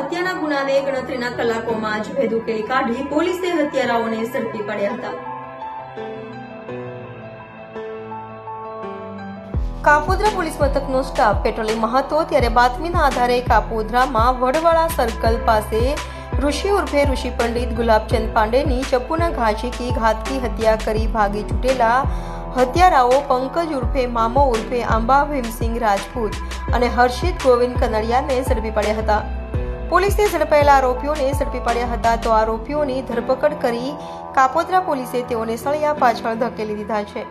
હત્યાના ગુનાને ગણતરીના કલાકોમાં જ ભેદ ઉકેલી કાઢી પોલીસે હત્યારાઓને ઝડપી પાડ્યા હતા। કાપોદ્રા પોલીસ મથકનો સ્ટાફ પેટ્રોલિંગમાં હતો ત્યારે બાતમીના આધારે કાપોદ્રામાં વડવાળા સર્કલ પાસે ઋષિ ઉર્ફે ઋષિ પંડિત ગુલાબચંદ પાંડેની ચપ્પુના ઘા ઝીકી ઘાતકી હત્યા કરી ભાગી છૂટેલા હત્યારાઓ પંકજ ઉર્ફે મામો ઉર્ફે આંબા ભીમસિંહ રાજપૂત અને હર્ષિત ગોવિંદ કનડિયાને ઝડપી પાડ્યા હતા। પોલીસે ઝડપાયેલા આરોપીઓને ઝડપી પાડ્યા હતા તો આરોપીઓની ધરપકડ કરી કાપોદ્રા પોલીસે તેઓને સળિયા પાછળ ધકેલી દીધા છે।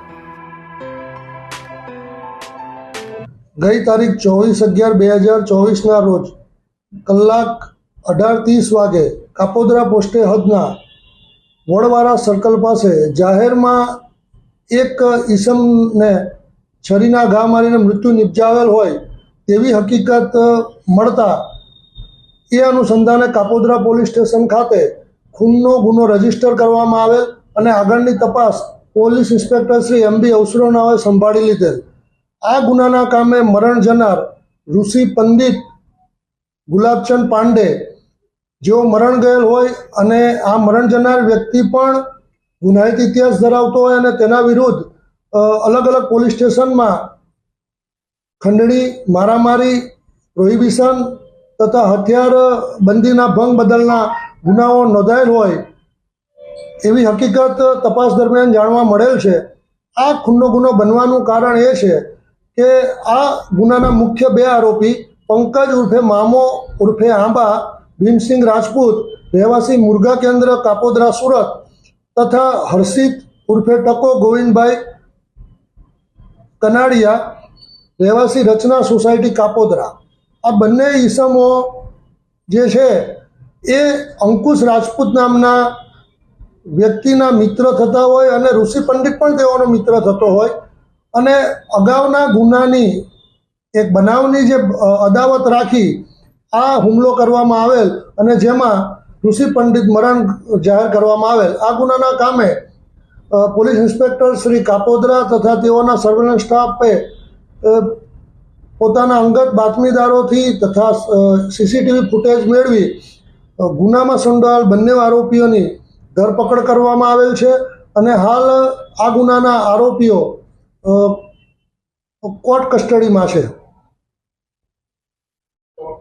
ગઈ તારીખ 24/11/2024 રોજ કલાક 18:30 વાગે કાપોદ્રા પોસ્ટે હદના વડવાળા સર્કલ પાસે જાહેરમાં એક ઈસમને છરીના ઘા મારીને મૃત્યુ નિપજાવેલ હોય તેવી હકીકત મળતા એ અનુસંધાને કાપોદ્રા પોલીસ સ્ટેશન ખાતે ખૂનનો ગુનો રજીસ્ટર કરવામાં આવેલ અને આગળની તપાસ પોલીસ ઇન્સ્પેક્ટર શ્રી MB અવસરોનાઓએ સંભાળી લીધેલ। આ ગુનાના કામે મરણ જનાર ઋષિ પંડિત ગુલાબચંદ પાંડે જેઓ મરણ ગયેલ હોય અને આ મરણ જનાર વ્યક્તિ પણ ગુનાહિત ઇતિહાસ ધરાવતો હોય અને તેના વિરુદ્ધ અલગ અલગ પોલીસ સ્ટેશનમાં ખંડણી, મારામારી, પ્રોહિબિશન તથા હથિયાર બંધીના ભંગ બદલના ગુનાઓ નોંધાયેલ હોય એવી હકીકત તપાસ દરમિયાન જાણવા મળેલ છે। આ ખૂનનો ગુનો બનવાનું કારણ એ છે કે આ ગુનાના મુખ્ય બે આરોપી પંકજ ઉર્ફે મામો ઉર્ફે આંબા ભીમસિંહ રાજપૂત રહેવાસી મુરઘા કેન્દ્ર કાપોદ્રા સુરત તથા હર્ષિત ઉર્ફે ટકો ગોવિંદભાઈ કનાડિયા રહેવાસી રચના સોસાયટી કાપોદ્રા આ બંને ઈસમો જે છે એ અંકુશ રાજપૂત નામના વ્યક્તિના મિત્ર થતા હોય અને ઋષિ પંડિત પણ તેઓનો મિત્ર થતો હોય અને અગાઉના ગુનાની એક બનાવની જે અદાવત રાખી આ હુમલો કરવામાં આવેલ અને જેમાં ઋષિ પંડિત મરણ જાહેર કરવામાં આવેલ। આ ગુનાના કામે પોલીસ ઇન્સ્પેક્ટર શ્રી કાપોદ્રા તથા તેઓના સર્વેલન્સ સ્ટાફે પોતાના અંગત બાતમીદારોથી તથા CCTV ફૂટેજ મેળવી ગુનામાં સંડોવાયેલ બંને આરોપીઓની ધરપકડ કરવામાં આવેલ છે અને હાલ આ ગુનાના આરોપીઓ કોર્ટ કસ્ટડીમાં છે।